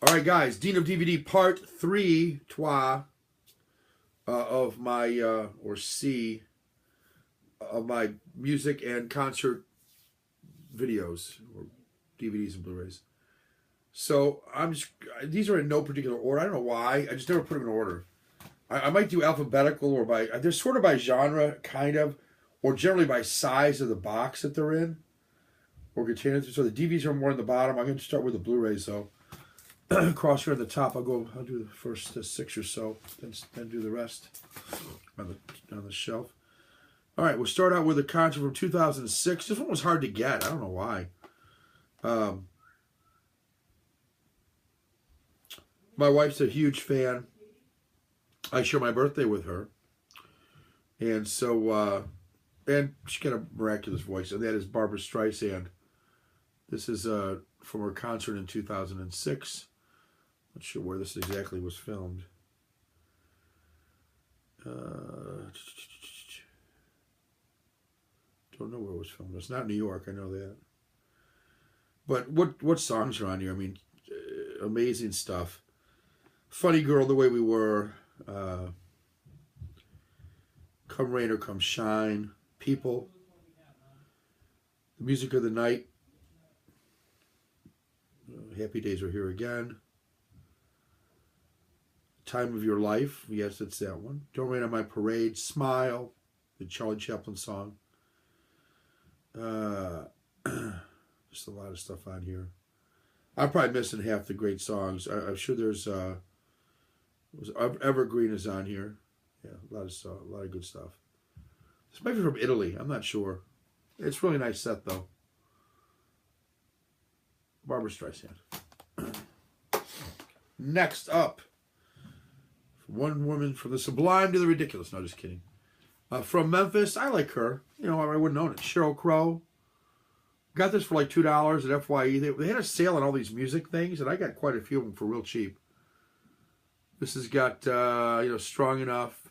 All right, guys. Dean of DVD Part 3, of my, or C, of my music and concert videos, or DVDs and Blu-rays. So, these are in no particular order. I don't know why. I just never put them in order. I might do alphabetical or they're sort of by genre, kind of, or generally by size of the box that they're in, or containers. So the DVDs are more in the bottom. I'm going to start with the Blu-rays, though. Across here at the top, I'll do the first 6 or so, then do the rest on the shelf. All right, we'll start out with a concert from 2006. This one was hard to get. I don't know why. My wife's a huge fan. I share my birthday with her, and so and she's got a miraculous voice, and that is Barbra Streisand. This is from her concert in 2006. Not sure where this exactly was filmed. Don't know where it was filmed. It's not New York, I know that. But what songs are on here? I mean, amazing stuff. Funny Girl, The Way We Were, Come Rain or Come Shine, People, The Music of the Night, Happy Days Are Here Again, Time of Your Life, yes, it's that one. Don't Rain on My Parade, Smile, the Charlie Chaplin song. Just a lot of stuff on here. I'm probably missing half the great songs. I'm sure there's Evergreen is on here. Yeah, a lot of good stuff. This might be from Italy. I'm not sure. It's a really nice set though. Barbra Streisand. Next up, one woman from the sublime to the ridiculous. No, just kidding. From Memphis, I like her. You know, I wouldn't own it. Sheryl Crow. Got this for like $2 at FYE. They had a sale on all these music things, and I got quite a few of them for real cheap. This has got, Strong Enough.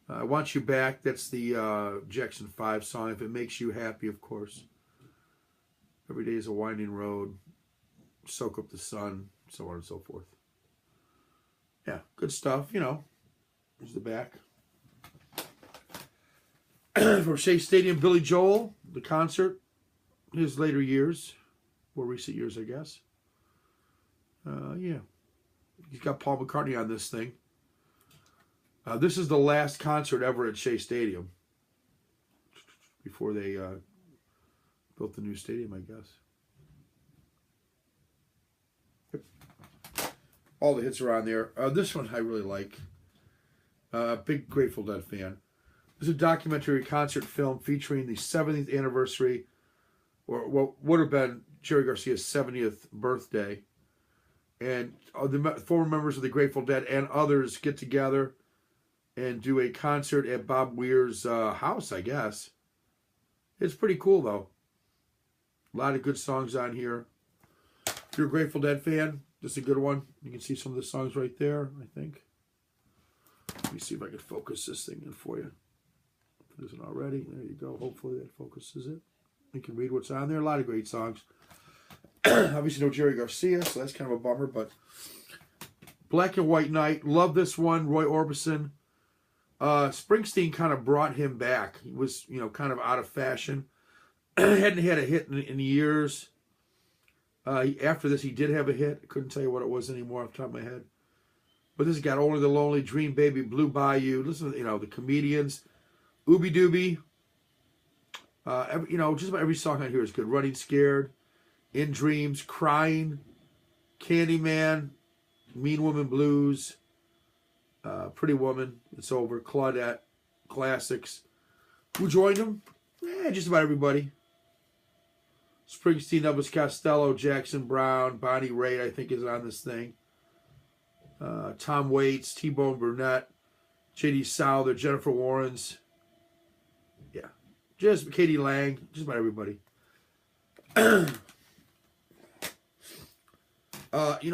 I Want You Back. That's the Jackson 5 song. If It Makes You Happy, of course. Every Day is a Winding Road. Soak Up the Sun. So on and so forth. Yeah, good stuff, you know. Here's the back. From Shea Stadium, Billy Joel, the concert. His later years. More recent years, I guess. Yeah. He's got Paul McCartney on this thing. This is the last concert ever at Shea Stadium. Before they built the new stadium, I guess. All the hits are on there. This one I really like. Big Grateful Dead fan. This is a documentary concert film featuring the 70th anniversary, or what would have been Jerry Garcia's 70th birthday. And the former members of the Grateful Dead and others get together and do a concert at Bob Weir's house, I guess. It's pretty cool, though. A lot of good songs on here. If you're a Grateful Dead fan, this is a good one. You can see some of the songs right there, I think. Let me see if I can focus this thing in for you. If it isn't already, there you go. Hopefully that focuses it. You can read what's on there. A lot of great songs. Obviously no Jerry Garcia, so that's kind of a bummer, but Black and White Night, love this one. Roy Orbison. Springsteen kind of brought him back. He was, kind of out of fashion. Hadn't had a hit in years. After this, he did have a hit. I couldn't tell you what it was anymore off the top of my head. But this has got Only the Lonely, Dream Baby, Blue Bayou. Listen to, the Comedians. Ooby Dooby. Just about every song on here is good. Running Scared. In Dreams, Crying, Candyman, Mean Woman Blues, Pretty Woman, It's Over, Claudette, Classics. Who joined them? Just about everybody. Springsteen, Elvis Costello, Jackson Brown, Bonnie Raitt, I think, is on this thing. Tom Waits, T-Bone Burnett, J.D. Souther, Jennifer Warrens. Yeah. Just Katie Lang, just about everybody.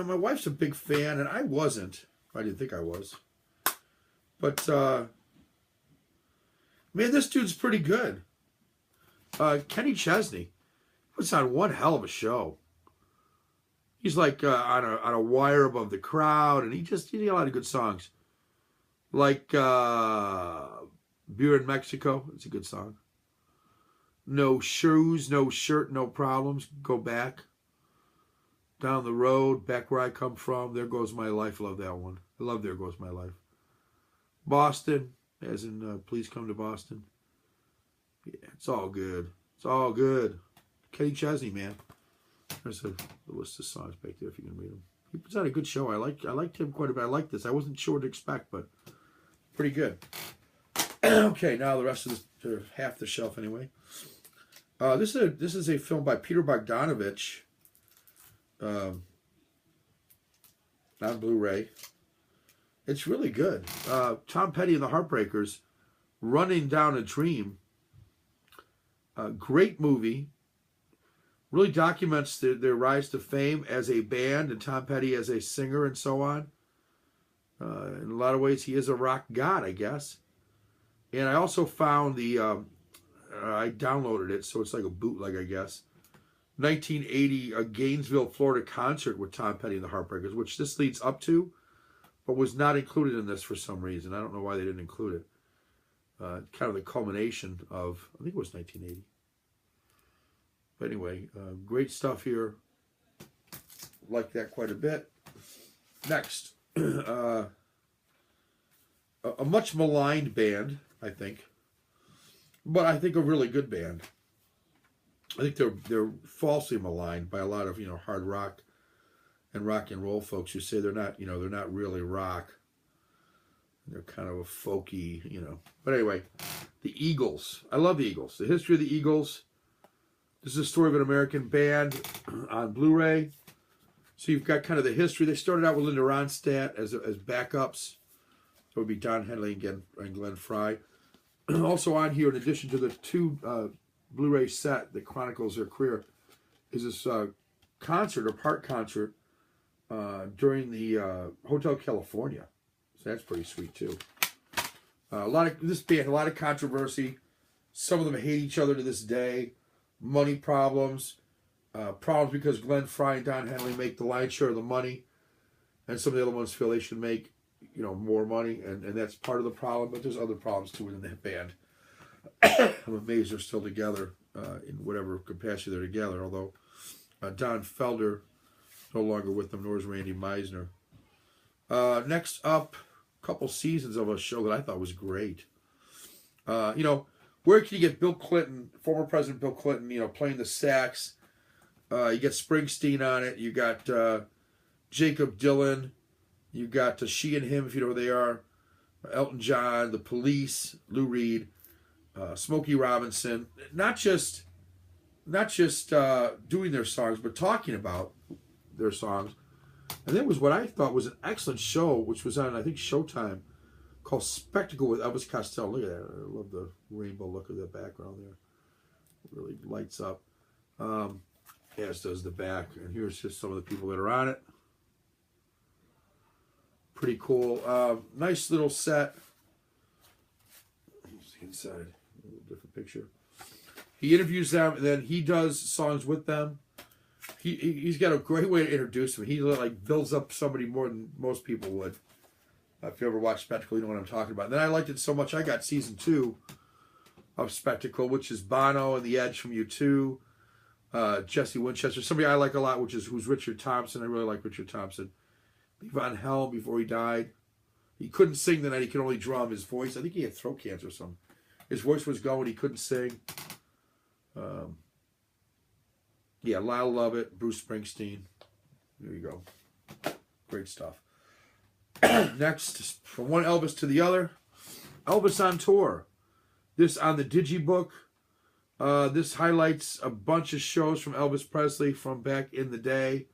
My wife's a big fan, and I wasn't. I didn't think I was. But, man, this dude's pretty good. Kenny Chesney puts on one hell of a show. He's like on a wire above the crowd, and he got a lot of good songs. Like Beer in Mexico, it's a good song. No shoes, no shirt, no problems. Go back. Down the road, back where I come from. There goes my life. Love that one. I love There Goes My Life. Boston, as in Please Come to Boston. Yeah, it's all good. It's all good. Kenny Chesney, man. There's a list of songs back there if you can read them. He puts out a good show. I liked him quite a bit. I like this. I wasn't sure what to expect, but pretty good. Okay, now the rest of the half the shelf anyway. This is a film by Peter Bogdanovich. On Blu-ray. It's really good. Tom Petty and the Heartbreakers, Running Down a Dream. Great movie. Really documents their rise to fame as a band and Tom Petty as a singer and so on. In a lot of ways, he is a rock god, I guess. And I also found I downloaded it, so it's like a bootleg, I guess. 1980 Gainesville, Florida concert with Tom Petty and the Heartbreakers, which this leads up to, but was not included in this for some reason. I don't know why they didn't include it. Kind of the culmination of, I think it was 1980. But anyway, great stuff here. Like that quite a bit. Next, a much maligned band, I think, but I think a really good band. I think they're falsely maligned by a lot of hard rock and roll folks who say they're not really rock. They're kind of a folky, But anyway, the Eagles. I love the Eagles. The history of the Eagles. This is a story of an American band on Blu-ray. So you've got kind of the history. They started out with Linda Ronstadt as backups. So it would be Don Henley and Glenn Frey. Also on here, in addition to the two Blu-ray set that chronicles their career, is this concert or part concert during the Hotel California. So that's pretty sweet too. This band, a lot of controversy. Some of them hate each other to this day. Money problems. Problems because Glenn Frey and Don Henley make the lion's share of the money, and some of the other ones feel they should make more money, and that's part of the problem. But there's other problems too within that band. I'm amazed they're still together in whatever capacity they're together, although Don Felder no longer with them, nor is Randy Meisner. Next up, a couple seasons of a show that I thought was great. Where can you get Bill Clinton, former President Bill Clinton, playing the sax? You get Springsteen on it. You got Jacob Dylan. You got She and Him, if you know who they are. Elton John, The Police, Lou Reed. Smokey Robinson, not just doing their songs, but talking about their songs. And there was what I thought was an excellent show, which was on, I think, Showtime, called Spectacle with Elvis Costello. Look at that. I love the rainbow look of the background there. It really lights up. As does the back. And here's just some of the people that are on it. Pretty cool. Nice little set. Let's see inside. A little different picture. He interviews them, and then he does songs with them. He's got a great way to introduce them. He builds up somebody more than most people would. If you ever watch Spectacle, you know what I'm talking about. And then I liked it so much, I got season 2 of Spectacle, which is Bono and The Edge from U2, Jesse Winchester, somebody I like a lot, who's Richard Thompson. I really like Richard Thompson. Levon Helm, before he died. He couldn't sing the night. He could only drum. His voice, I think he had throat cancer or something. His voice was going. He couldn't sing. Lyle Lovett, Bruce Springsteen. There you go. Great stuff. Next, from one Elvis to the other. Elvis on tour. This on the Digibook. This highlights a bunch of shows from Elvis Presley from back in the day.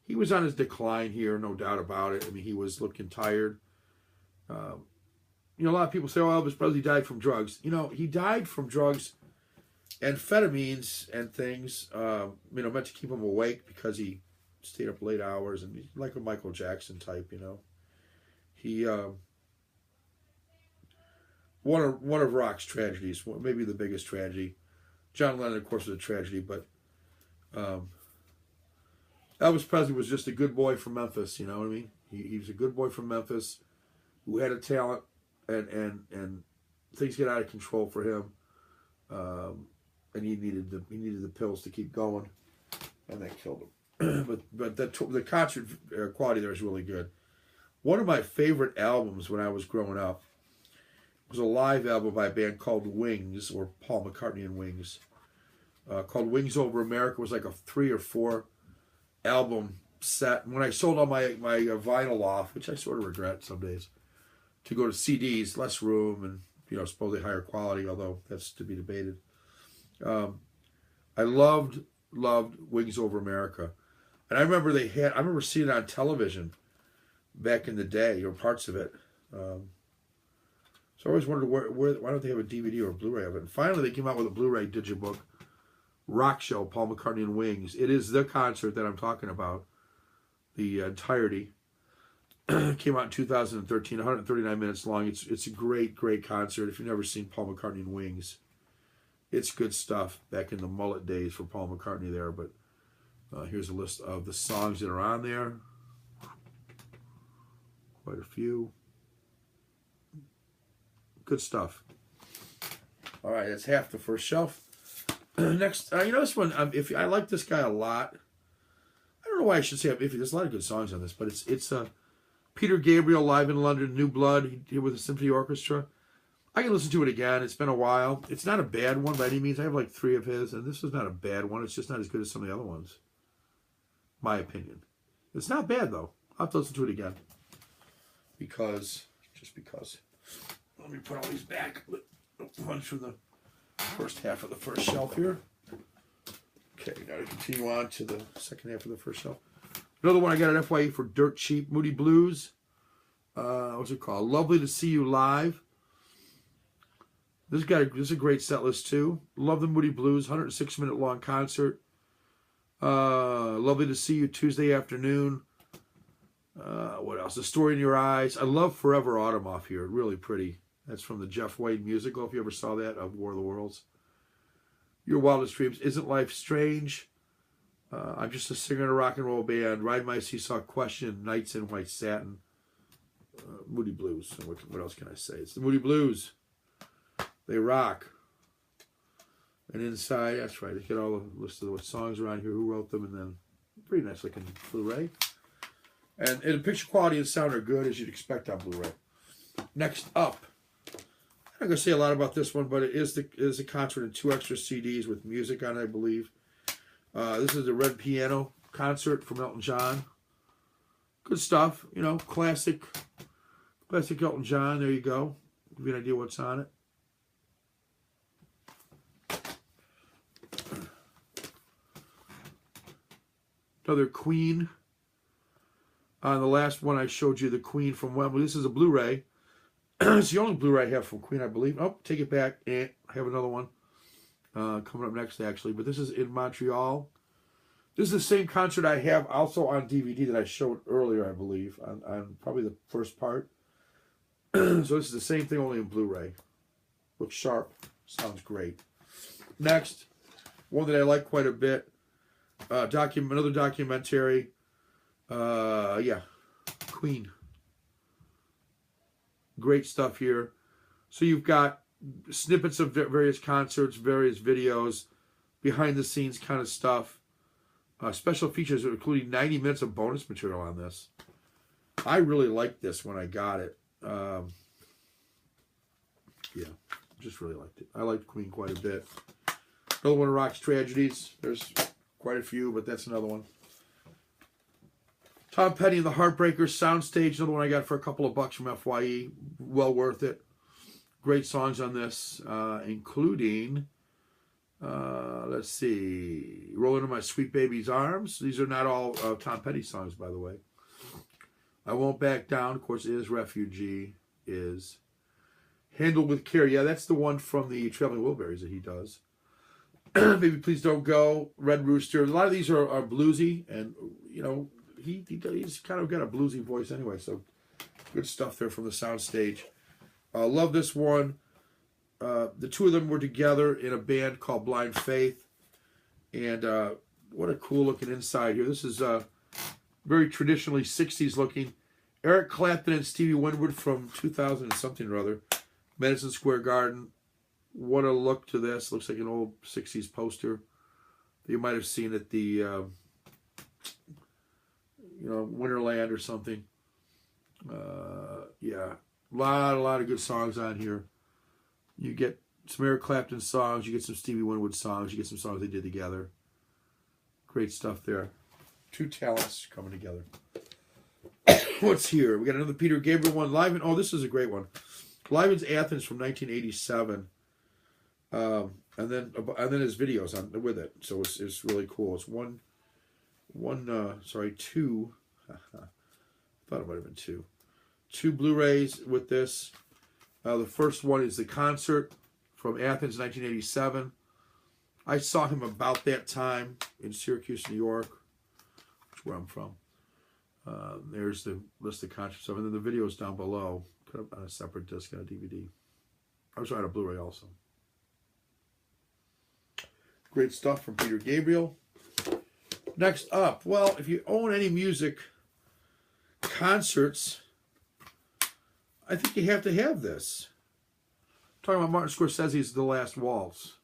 He was on his decline here, no doubt about it. I mean, he was looking tired. A lot of people say, oh, Elvis Presley died from drugs. He died from drugs, amphetamines and things, meant to keep him awake because he stayed up late hours, and he's like a Michael Jackson type, He, one of rock's tragedies, maybe the biggest tragedy. John Lennon, of course, was a tragedy, but Elvis Presley was just a good boy from Memphis. You know what I mean? He was a good boy from Memphis who had a talent, and things get out of control for him, and he needed the pills to keep going, and that killed him. but the concert quality there is really good. One of my favorite albums when I was growing up was a live album by a band called Wings, or Paul McCartney and Wings, called Wings Over America. It was like a 3 or 4 album set. And when I sold all my vinyl off, which I sort of regret some days, to go to CDs, less room and, you know, supposedly higher quality, although that's to be debated. I loved Wings Over America. And I remember seeing it on television back in the day, or parts of it. So I always wondered why don't they have a DVD or a Blu-ray of it? And finally they came out with a Blu-ray digibook, Rock Show, Paul McCartney and Wings. It is the concert that I'm talking about, the entirety. Came out in 2013, 139 minutes long. It's a great concert. If you've never seen Paul McCartney and Wings, it's good stuff. Back in the mullet days for Paul McCartney there. But here's a list of the songs that are on there. Quite a few. Good stuff. All right, that's half the first shelf. Next, you know this one. I like this guy a lot. I don't know why I should say I'm iffy. There's a lot of good songs on this, but it's Peter Gabriel live in London, New Blood. He did with the symphony orchestra. I can listen to it again. It's been a while. It's not a bad one by any means. I have like 3 of his, and this is not a bad one. It's just not as good as some of the other ones. My opinion. It's not bad though. I'll have to listen to it again. Just because. Let me put all these back. One from the first half of the first shelf here. Okay, now to continue on to the second half of the first shelf. Another one I got at FYE for dirt cheap. Moody Blues. What's it called? Lovely to See You Live. This is a great set list too. Love the Moody Blues. 106-minute long concert. Lovely to See You Tuesday afternoon. What else? The Story in Your Eyes. I love Forever Autumn off here. Really pretty. That's from the Jeff Wade musical, if you ever saw that, of War of the Worlds. Your Wildest Dreams. Isn't Life Strange? I'm Just a Singer in a Rock and Roll Band. Ride My Seesaw Question. Nights in White Satin. Moody Blues. What else can I say? It's the Moody Blues. They rock. And inside, that's right, they get all the list of what songs around here, who wrote them, and then pretty nice looking Blu-ray. And the picture quality and sound are good, as you'd expect on Blu-ray. Next up, I'm not going to say a lot about this one, but it is a concert and 2 extra CDs with music on it, I believe. This is the Red Piano concert from Elton John. Good stuff, you know, classic Elton John. There you go. Give you an idea what's on it. Another Queen. On the last one I showed you, the Queen from Wembley. This is a Blu-ray. It's the only Blu-ray I have from Queen, I believe. Oh, take it back. I have another one coming up next, actually. But this is in Montreal. This is the same concert I have also on DVD that I showed earlier, I believe, on probably the first part. So this is the same thing, only in Blu-ray. Looks sharp. Sounds great. Next, one that I like quite a bit. Another documentary. Queen. Great stuff here. So you've got snippets of various concerts, various videos, behind the scenes kind of stuff. Special features including 90 minutes of bonus material on this. I really liked this when I got it. Just really liked it. I liked Queen quite a bit. Another one of Rock's Tragedies. There's quite a few, but that's another one. Tom Petty and the Heartbreakers, Soundstage, another one I got for a couple of bucks from FYE. Well worth it. Great songs on this, including, let's see, Rolling in My Sweet Baby's Arms. These are not all Tom Petty songs, by the way. I Won't Back Down, of course, is Refugee, is Handled with Care. Yeah, that's the one from the Traveling Wilburys that he does. Maybe Please Don't Go, Red Rooster. A lot of these are bluesy, and, you know, he's kind of got a bluesy voice anyway, so good stuff there from the Soundstage. Love this one. The two of them were together in a band called Blind Faith, and what a cool looking inside here. This is very traditionally 60s looking. Eric Clapton and Stevie Winwood from 2000 and something or other. Madison Square Garden. What a look to this. Looks like an old 60s poster that you might have seen at the Winterland or something. Yeah, a lot of good songs on here. You get some Eric Clapton songs, you get some Stevie Winwood songs, you get some songs they did together. Great stuff there. Two talents coming together. What's here? We got another Peter Gabriel one. Live in, oh, this is a great one. Live in Athens from 1987. And then his videos on with it. So it's really cool. It's two. I thought it might have been two. Two Blu-rays with this. The first one is the concert from Athens, 1987. I saw him about that time in Syracuse, New York, which is where I'm from. There's the list of concert stuff, and then the videos down below. Put up on a separate disc on a DVD. I was on a Blu-ray also. Great stuff from Peter Gabriel. Next up, well, if you own any music concerts, I think you have to have this. I'm talking about Martin Scorsese's The Last Waltz.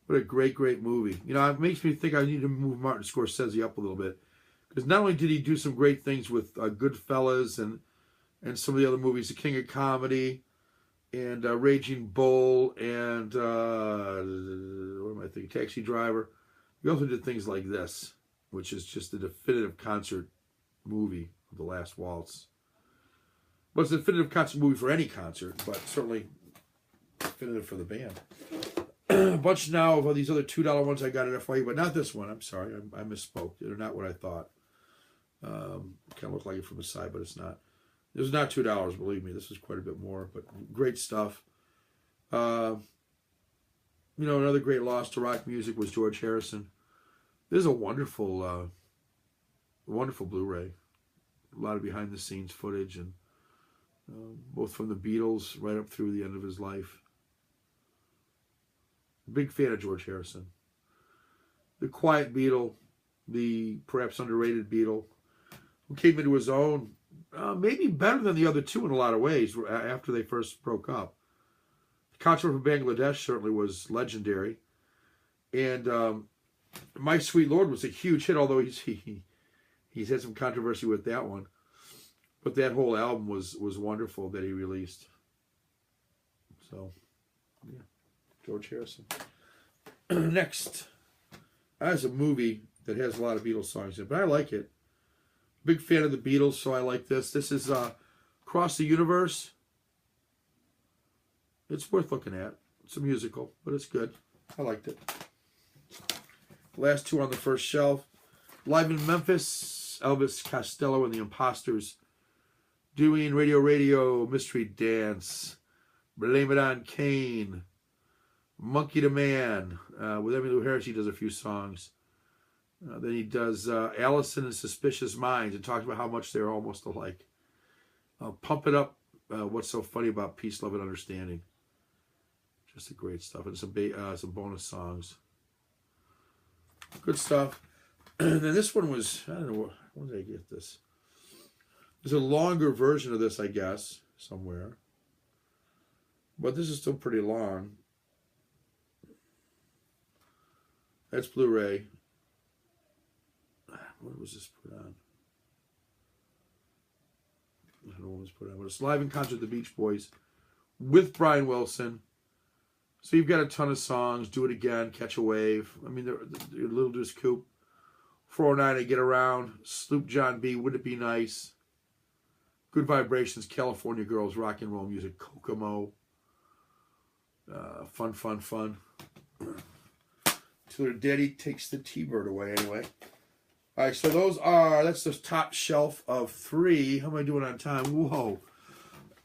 What a great, great movie. You know, it makes me think I need to move Martin Scorsese up a little bit. Because not only did he do some great things with Goodfellas and some of the other movies, The King of Comedy, and Raging Bull, and what am I thinking? Taxi Driver. He also did things like this, which is just the definitive concert movie of The Last Waltz. Well, it's a definitive concert movie for any concert, but certainly definitive for the band. A bunch now of these other $2 ones I got at FYE, but not this one. I'm sorry, I misspoke. They're not what I thought. Kind of look like it from the side, but it's not. This is not $2, believe me. This is quite a bit more, but great stuff. Another great loss to rock music was George Harrison. This is a wonderful Blu-ray. A lot of behind-the-scenes footage, and both from the Beatles right up through the end of his life. Big fan of George Harrison. The quiet Beatle, the perhaps underrated Beatle, who came into his own, maybe better than the other two in a lot of ways after they first broke up. The concert from Bangladesh certainly was legendary. And My Sweet Lord was a huge hit, although he's had some controversy with that one. But that whole album was wonderful that he released. So, yeah. George Harrison. Next. That's a movie that has a lot of Beatles songs in it, but I like it. Big fan of the Beatles, so I like this. This is Across the Universe. It's worth looking at. It's a musical, but it's good. I liked it. Last two on the first shelf. Live in Memphis, Elvis Costello and the Imposters doing Radio, Mystery Dance, Blame It on Kane, Monkey to Man. With Emmylou Harris, he does a few songs. Then he does Allison and Suspicious Minds and talks about how much they're almost alike. Pump It Up, What's So Funny About Peace, Love, and Understanding. Just a great stuff. And some bonus songs. Good stuff. And then this one was, I don't know, when did I get this? There's a longer version of this, I guess, somewhere. But this is still pretty long. That's Blu-ray. What was this put on? I don't know what was put on. But it's live in concert with the Beach Boys with Brian Wilson. So you've got a ton of songs. Do It Again, Catch a Wave. I mean, Little Deuce Coupe. 409, I Get Around. Sloop John B, Would It Be Nice? Good Vibrations, California Girls, Rock and Roll Music, Kokomo. Fun. Till her daddy takes the T-Bird away anyway. All right, so that's the top shelf of 3. How am I doing on time? Whoa.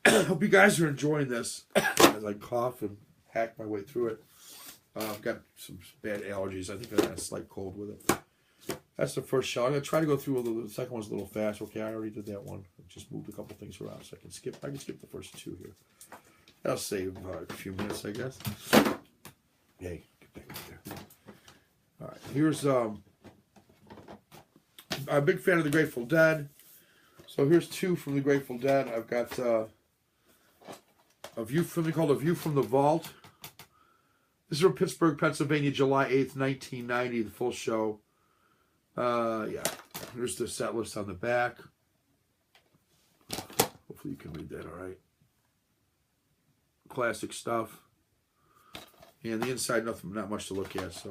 Hope you guys are enjoying this as I cough and hack my way through it. I've got some bad allergies. I think I got a slight cold with it. That's the first shelf. I'm going to try to go through the second one's a little fast. Okay, I already did that one. I just moved a couple things around so I can skip the first 2 here. That'll save a few minutes, I guess. Hey, get back up there. All right, here's I'm a big fan of the Grateful Dead. So here's two from the Grateful Dead. I've got a view from called A View from the Vault. This is from Pittsburgh, Pennsylvania, July 8th, 1990, the full show. Yeah, here's the set list on the back. Hopefully you can read that all right. Classic stuff. And the inside, not much to look at. So,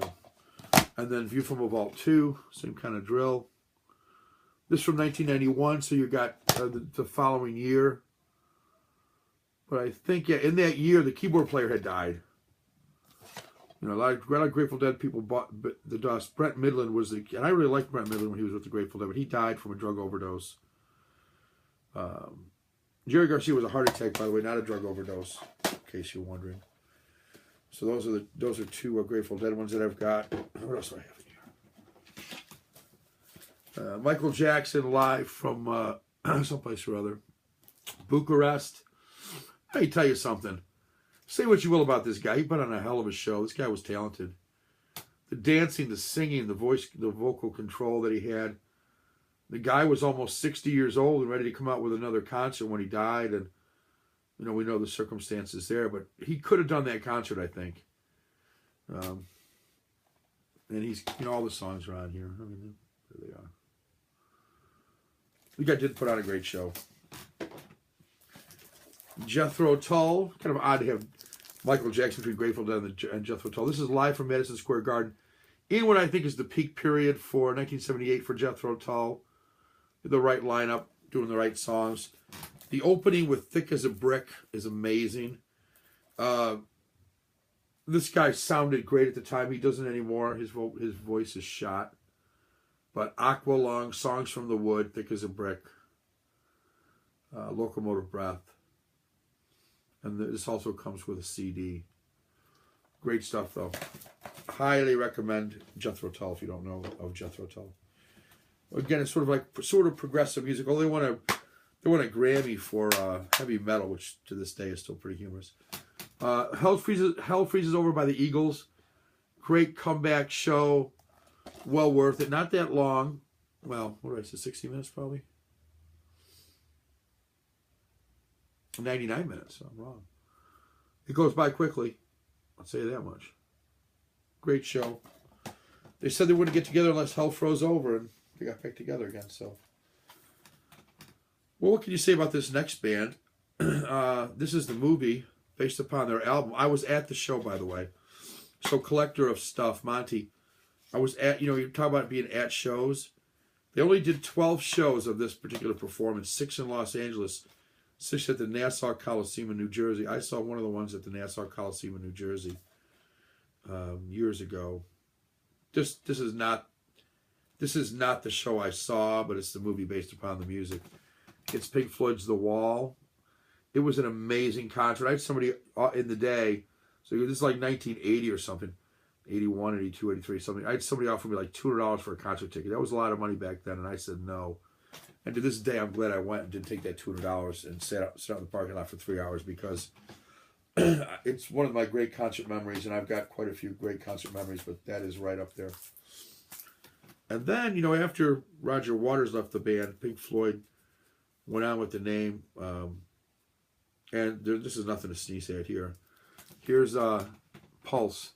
and then View from a Vault 2, same kind of drill. This from 1991, so you got the following year. But I think, yeah, in that year, the keyboard player had died. You know, a lot of Grateful Dead people bought the dust. Brent Midland was the, and I really liked Brent Midland when he was with the Grateful Dead, but he died from a drug overdose. Jerry Garcia was a heart attack, by the way, not a drug overdose, in case you're wondering. So those are two Grateful Dead ones that I've got. What else do I have in here? Michael Jackson live from someplace or other. Bucharest. Let me tell you something. Say what you will about this guy. He put on a hell of a show. This guy was talented. The dancing, the singing, the voice, the vocal control that he had. The guy was almost 60 years old and ready to come out with another concert when he died. And, you know, we know the circumstances there. But he could have done that concert, I think. And he's, you know, all the songs are on here. I mean, there they are. The guy did put on a great show. Jethro Tull. Kind of odd to have Michael Jackson between Grateful Dead and Jethro Tull. This is live from Madison Square Garden in what I think is the peak period for 1978 for Jethro Tull. The right lineup, doing the right songs. The opening with Thick as a Brick is amazing. This guy sounded great at the time. He doesn't anymore. His voice is shot. But Aqualung, Songs from the Wood, Thick as a Brick, Locomotive Breath. And this also comes with a CD. Great stuff, though. Highly recommend Jethro Tull if you don't know of Jethro Tull. Again, it's sort of progressive music. Although they won a Grammy for heavy metal, which to this day is still pretty humorous. Hell Freezes Over by the Eagles. Great comeback show. Well worth it. Not that long. Well, what did I say? 60 minutes probably. 99 minutes. I'm wrong. It goes by quickly. I'll say that much. Great show. They said they wouldn't get together unless hell froze over, and they got back together again. So, well, what can you say about this next band? This is the movie based upon their album. I was at the show, by the way. So, Collector of Stuff, Monty. I was at, you know, you talk about being at shows. They only did 12 shows of this particular performance, 6 in Los Angeles, 6 at the Nassau Coliseum in New Jersey. I saw one of the ones at the Nassau Coliseum in New Jersey years ago. This is not the show I saw, but it's the movie based upon the music. It's Pink Floyd's The Wall. It was an amazing concert. I had somebody in the day, so this is like 1980 or something, 81, 82, 83, something. I had somebody offer me like $200 for a concert ticket. That was a lot of money back then, and I said no. And to this day, I'm glad I went and didn't take that $200 and sat out in the parking lot for 3 hours, because it's one of my great concert memories, and I've got quite a few great concert memories, but that is right up there. And then, you know, after Roger Waters left the band, Pink Floyd went on with the name, and this is nothing to sneeze at here. Here's Pulse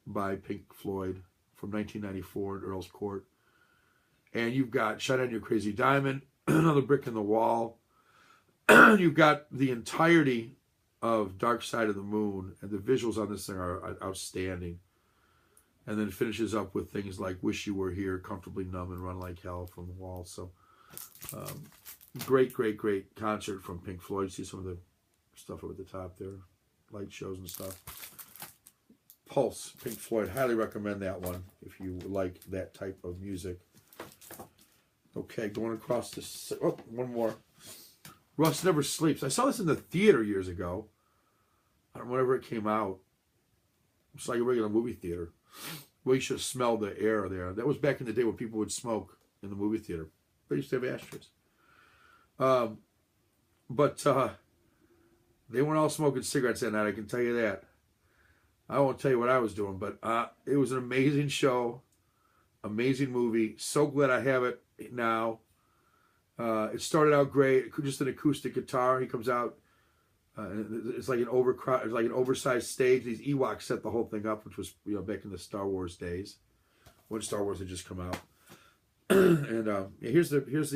by Pink Floyd from 1994 at Earl's Court. And you've got Shine On Your Crazy Diamond, Another Brick in the Wall. You've got the entirety of Dark Side of the Moon, and the visuals on this thing are outstanding. And then finishes up with things like Wish You Were Here, Comfortably Numb, and Run Like Hell from the Wall. So great concert from Pink Floyd. See some of the stuff over the top there, light shows and stuff. Pulse, Pink Floyd. Highly recommend that one if you like that type of music. Okay, going across this. Oh, one more. Rust Never Sleeps. I saw this in the theater years ago. Whenever it came out. It's like a regular movie theater. Well, you should have smelled the air there. That was back in the day when people would smoke in the movie theater. They used to have ashtrays. But they weren't all smoking cigarettes that night, I can tell you that. I won't tell you what I was doing, but it was an amazing show, amazing movie. So glad I have it now. It started out great, just an acoustic guitar. He comes out, it's like an oversized stage. These Ewoks set the whole thing up, which was back in the Star Wars days, when Star Wars had just come out. And here's what that's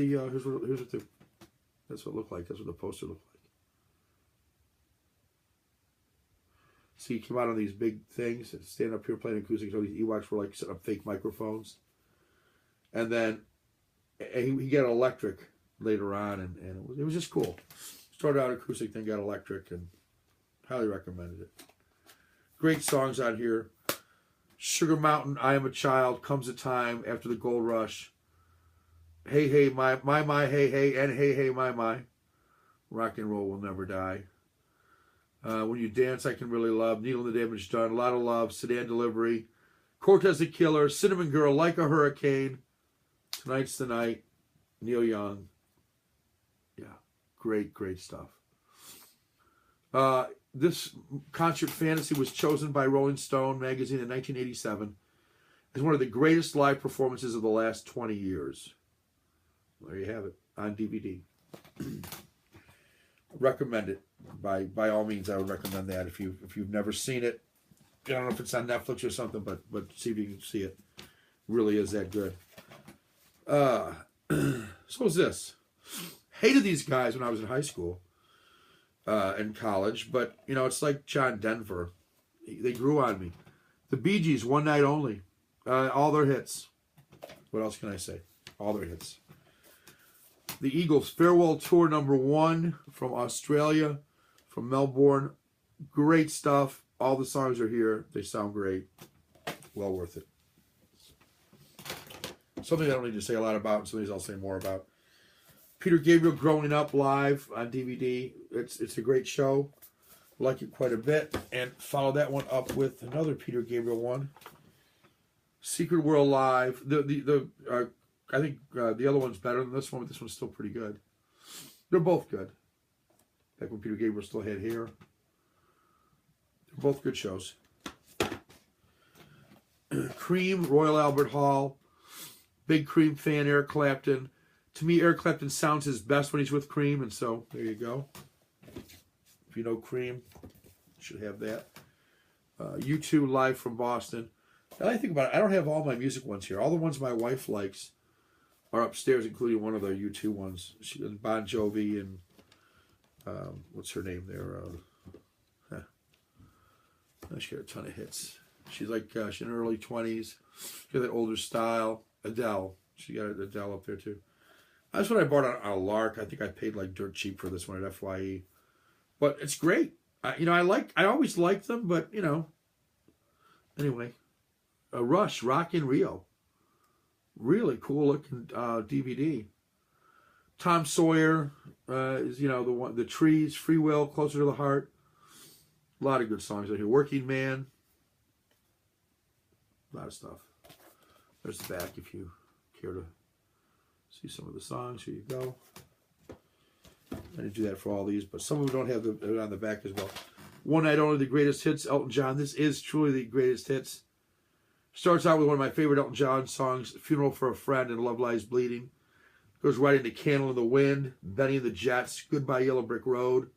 what it looked like. That's what the poster looked like. See, he came out on these big things, and stand up here playing acoustic. So these Ewoks were like setting up fake microphones, and then he got electric later on, and it was just cool. Started out acoustic, then got electric, and highly recommended it. Great songs on here. Sugar Mountain, I Am a Child, Comes a Time, After the Gold Rush. Hey, hey, my, hey, hey, and hey, hey, my. Rock and Roll Will Never Die. When You Dance, I Can Really Love. Needle and the Damage Done. A Lot of Love. Sedan Delivery. Cortez the Killer. Cinnamon Girl. Like a Hurricane. Tonight's the Night. Neil Young. Yeah. Great, great stuff. This concert, Fantasy, was chosen by Rolling Stone magazine in 1987 as one of the greatest live performances of the last 20 years. There you have it, on DVD. Recommend it. By all means, I would recommend that if you've never seen it. I don't know if it's on Netflix or something, but see if you can see it. Really is that good. So is this. Hated these guys when I was in high school and college, but it's like John Denver. They grew on me. The Bee Gees, One Night Only. All their hits. What else can I say? All their hits. The Eagles, Farewell Tour #1 from Australia, from Melbourne. Great stuff. All the songs are here. They sound great. Well worth it. Something I don't need to say a lot about, and some of these I'll say more about. Peter Gabriel, Growing Up, live on DVD. It's a great show. Like it quite a bit. And follow that one up with another Peter Gabriel one. Secret World live. I think the other one's better than this one, but this one's still pretty good. They're both good. Back when Peter Gabriel still had hair. They're both good shows. Cream, Royal Albert Hall. Big Cream fan, Eric Clapton. To me, Eric Clapton sounds his best when he's with Cream, and so there you go. If you know Cream, you should have that. U2 live from Boston. Now I think about it, I don't have all my music ones here. All the ones my wife likes are upstairs, including one of the U2 ones. Bon Jovi and what's her name there? She got a ton of hits. She's like she's in her early 20s. She got that older style. Adele. She got Adele up there too. That's what I bought on a lark. I think I paid like dirt cheap for this one at FYE. But it's great. I always liked them, but anyway. Rush, Rock in Rio. Really cool looking DVD. Tom Sawyer is the Trees, Free Will, Closer to the Heart. A lot of good songs out here. Working Man. A lot of stuff. There's the back if you care to see some of the songs. Here you go. I didn't do that for all these, but some of them don't have it on the back as well. One Night Only, the greatest hits, Elton John. This is truly the greatest hits. Starts out with one of my favorite Elton John songs, Funeral for a Friend and Love Lies Bleeding. Goes right into Candle in the Wind, Benny and the Jets, Goodbye Yellow Brick Road.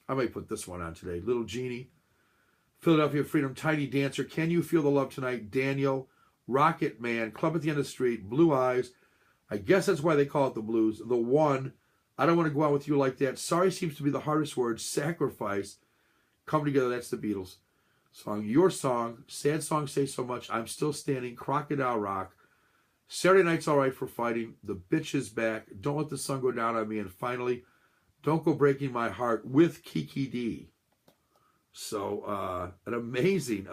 I might put this one on today. Little Genie, Philadelphia Freedom, Tiny Dancer, Can You Feel the Love Tonight, Daniel, Rocket Man, Club at the End of the Street, Blue Eyes. I guess that's why they call it the blues. The One, I Don't Want to Go Out With You Like That. Sorry seems to be the hardest word. Sacrifice, Come Together, that's the Beatles. Song, Your Song, Sad Song, Say So Much, I'm Still Standing, Crocodile Rock, Saturday Night's All Right for Fighting, The Bitch Is Back, Don't Let the Sun Go Down on Me, and finally, Don't Go Breaking My Heart with Kiki D. So, an amazing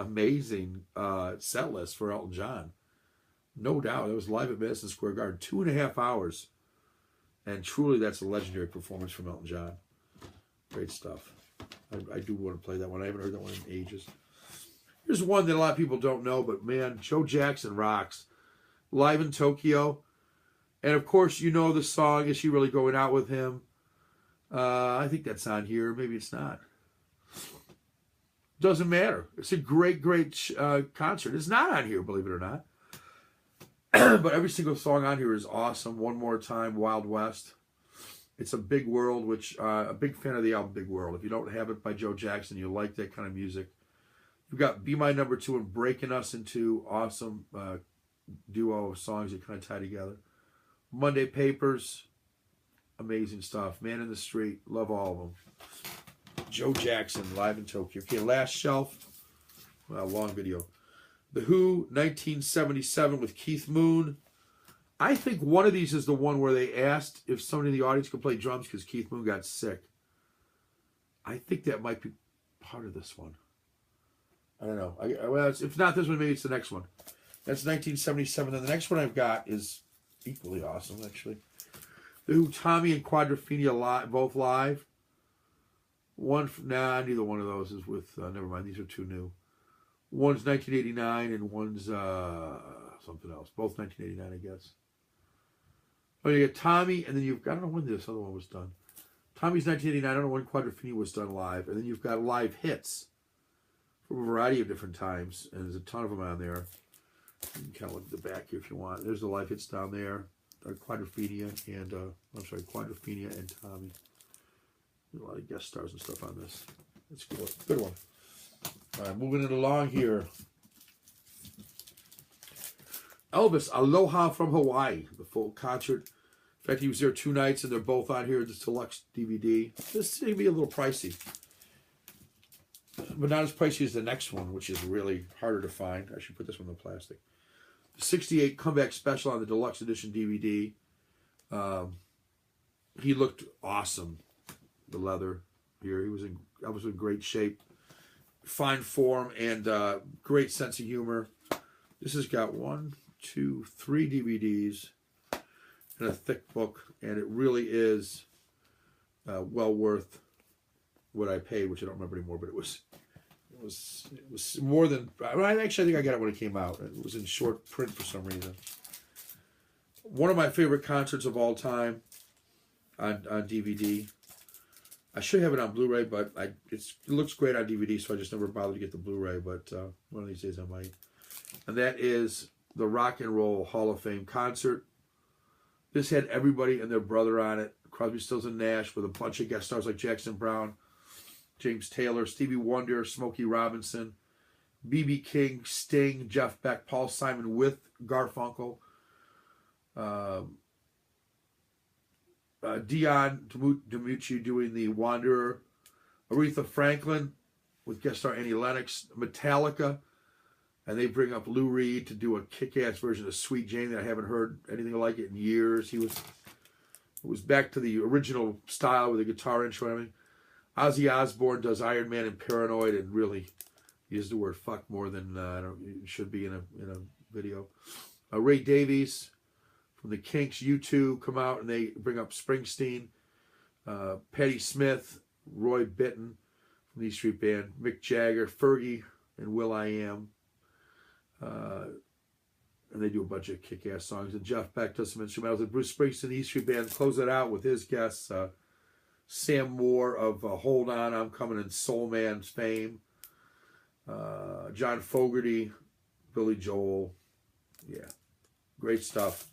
set list for Elton John. No doubt. It was live at Madison Square Garden, 2.5 hours. And truly, that's a legendary performance from Elton John. Great stuff. I do want to play that one. I haven't heard that one in ages. Here's one that a lot of people don't know, but man, Joe Jackson rocks. Live in Tokyo. And of course, you know the song, Is She Really Going Out With Him? I think that's on here. Maybe it's not. Doesn't matter. It's a great, great concert. It's not on here, believe it or not. But every single song on here is awesome. One More Time, Wild West. It's a Big World, which a big fan of the album Big World. If you don't have it by Joe Jackson, you like that kind of music. You've got Be My Number 2 and Breaking Us Into, awesome duo of songs that kind of tie together. Monday Papers, amazing stuff. Man in the Street, love all of them. Joe Jackson, live in Tokyo. Okay, Last Shelf, long video. The Who, 1977 with Keith Moon. I think one of these is the one where they asked if somebody in the audience could play drums because Keith Moon got sick. I think that might be part of this one. I don't know. Well, if not this one, maybe it's the next one. That's 1977. And the next one I've got is equally awesome, actually. The Who, Tommy and Quadrophenia both live. Neither one of those is with, never mind, these are two new. One's 1989 and one's something else. Both 1989, I guess. Oh, you get Tommy, and then you've got, I don't know when this other one was done. Tommy's 1989, I don't know when Quadrophenia was done live. And then you've got live hits from a variety of different times. And there's a ton of them on there. You can kind of look at the back here if you want. There's the live hits down there. Quadrophenia and, Quadrophenia and Tommy. There's a lot of guest stars and stuff on this. That's cool. Good one. All right, moving it along here. Elvis, Aloha from Hawaii, the full concert. In fact, he was there 2 nights, and they're both on here, the deluxe DVD. This may be a little pricey, but not as pricey as the next one, which is really harder to find. I should put this one in the plastic. The 68 comeback special on the deluxe edition DVD. He looked awesome. The leather here, I was in great shape, fine form, and great sense of humor. This has got 1, 2, 3 DVDs and a thick book, and it really is well worth what I paid, which I don't remember anymore. But it was more than. Actually, I think I got it when it came out. It was in short print for some reason. One of my favorite concerts of all time on DVD. I should have it on Blu-ray, but it looks great on DVD, so I just never bothered to get the Blu-ray, but one of these days I might. And that is the Rock and Roll Hall of Fame concert. This had everybody and their brother on it. Crosby, Stills, and Nash with a bunch of guest stars like Jackson Browne, James Taylor, Stevie Wonder, Smokey Robinson, B.B. King, Sting, Jeff Beck, Paul Simon with Garfunkel, Dion DiMucci doing The Wanderer, Aretha Franklin with guest star Annie Lennox, Metallica, and they bring up Lou Reed to do a kick-ass version of Sweet Jane that I haven't heard anything like it in years. It was back to the original style with the guitar intro and everything. Ozzy Osbourne does Iron Man and Paranoid, and really uses the word fuck more than it should be in a video. Ray Davies from the Kinks, U2 come out and they bring up Springsteen, Patti Smith, Roy Bittan from the E Street Band, Mick Jagger, Fergie, and Will.I.am. And they do a bunch of kick-ass songs. And Jeff Beck does some instrumentals. And Bruce Springsteen, the E Street Band, close it out with his guests, Sam Moore of Hold On, I'm Coming, and Soul Man's fame. John Fogerty, Billy Joel. Yeah, great stuff.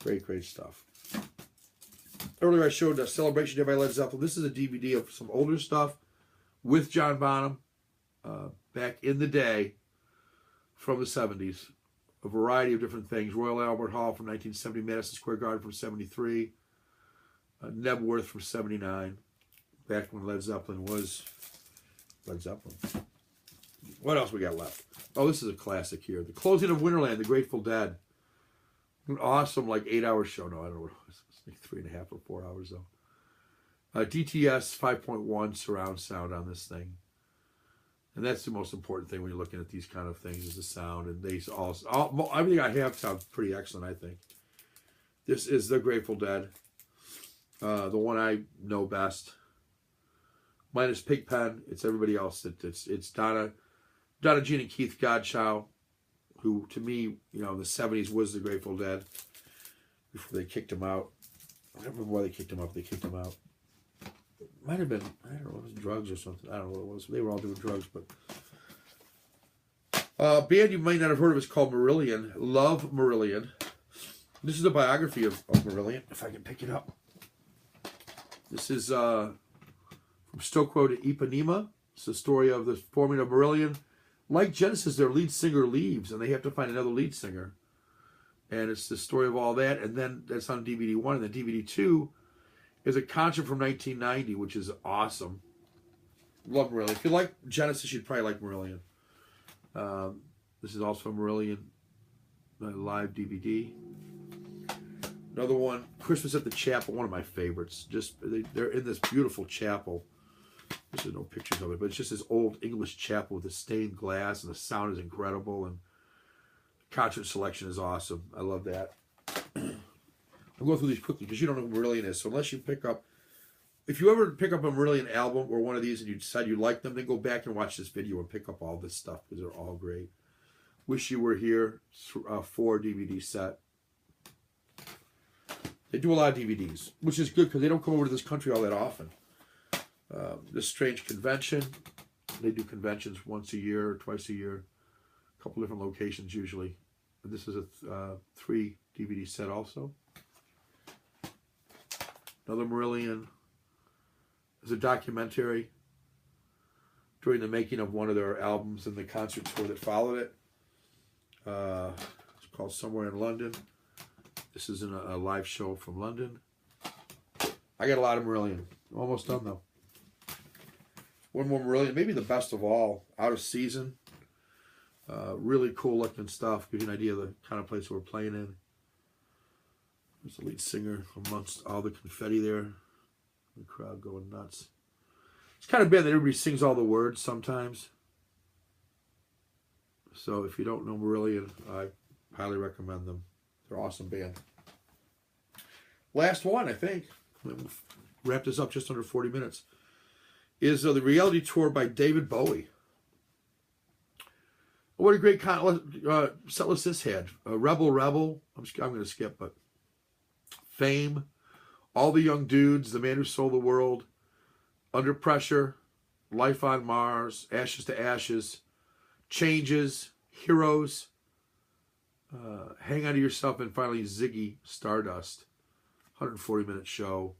Great stuff. Earlier I showed a Celebration Day by Led Zeppelin. This is a DVD of some older stuff with John Bonham back in the day from the 70s. A variety of different things. Royal Albert Hall from 1970, Madison Square Garden from 73, Nebworth from 79, back when Led Zeppelin was Led Zeppelin. What else we got left? Oh, this is a classic here. The Closing of Winterland, The Grateful Dead. An awesome, 8-hour show. No, I don't know what it was. It's like 3.5 or 4 hours, though. DTS 5.1 surround sound on this thing. And that's the most important thing when you're looking at these kind of things is the sound. And everything I have sounds pretty excellent, I think. This is The Grateful Dead. The one I know best. Mine is Pigpen. It's everybody else. It's Donna Jean and Keith Godchow, who to me, in the 70s was the Grateful Dead before they kicked him out. I don't remember why they kicked him out. They kicked him out. might have been, I don't know, it was drugs or something. I don't know what it was. They were all doing drugs, but. Band you might not have heard of is called Marillion. Love Marillion. This is a biography of Marillion, if I can pick it up. This is from Stokrow to Ipanema. It's the story of the forming of Marillion. Like Genesis, their lead singer leaves, and they have to find another lead singer. And it's the story of all that. And then that's on DVD 1. And then DVD 2 is a concert from 1990, which is awesome. Love Marillion. If you like Genesis, you'd probably like Marillion. This is also a Marillion live DVD. Another one, Christmas at the Chapel, one of my favorites. Just they're in this beautiful chapel. There's no pictures of it, but it's just this old English chapel with the stained glass, and the sound is incredible, and the concert selection is awesome. I love that. I'll go through these quickly because you don't know who Marillion is. So unless you pick up, if you ever pick up a Marillion album or one of these and you decide you like them, then go back and watch this video and pick up all this stuff because they're all great. Wish You Were Here, 4 DVD set. They do a lot of DVDs, which is good because they don't come over to this country all that often. This Strange Convention, they do conventions once a year or twice a year, a couple different locations usually. And this is a 3 DVD set also. Another Marillion. There's a documentary during the making of one of their albums and the concert tour that followed it. It's called Somewhere in London. This is a live show from London. I got a lot of Marillion. I'm almost done though. One more Marillion, maybe the best of all, Out of Season. Really cool looking stuff. Gives you an idea of the kind of place we're playing in. There's the lead singer amongst all the confetti there. The crowd going nuts. It's kind of bad that everybody sings all the words sometimes. So if you don't know Marillion, I highly recommend them. They're an awesome band. Last one, I think. We'll wrap this up just under 40 minutes. Is the reality tour by David Bowie. What a great set list this had. Rebel Rebel. I'm going to skip, but Fame. All the Young Dudes, The Man Who Sold the World, Under Pressure, Life on Mars, Ashes to Ashes, Changes, Heroes, Hang On to Yourself, and finally Ziggy Stardust. 140-minute show.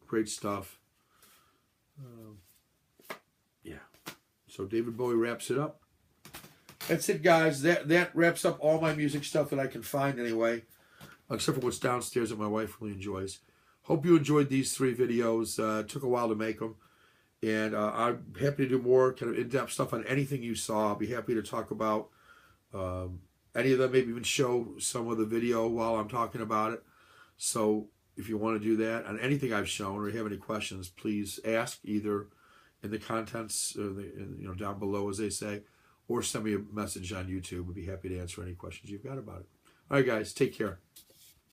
Great stuff. Yeah. So David Bowie wraps it up. That's it, guys. That wraps up all my music stuff that I can find anyway, except for what's downstairs that my wife really enjoys. Hope you enjoyed these 3 videos. It took a while to make them. And I'm happy to do more kind of in-depth stuff on anything you saw. I'll be happy to talk about any of them, maybe even show some of the video while I'm talking about it. So if you want to do that on anything I've shown or you have any questions, please ask either in the comments or down below, as they say, or send me a message on YouTube. I'd be happy to answer any questions you've got about it. All right, guys, take care.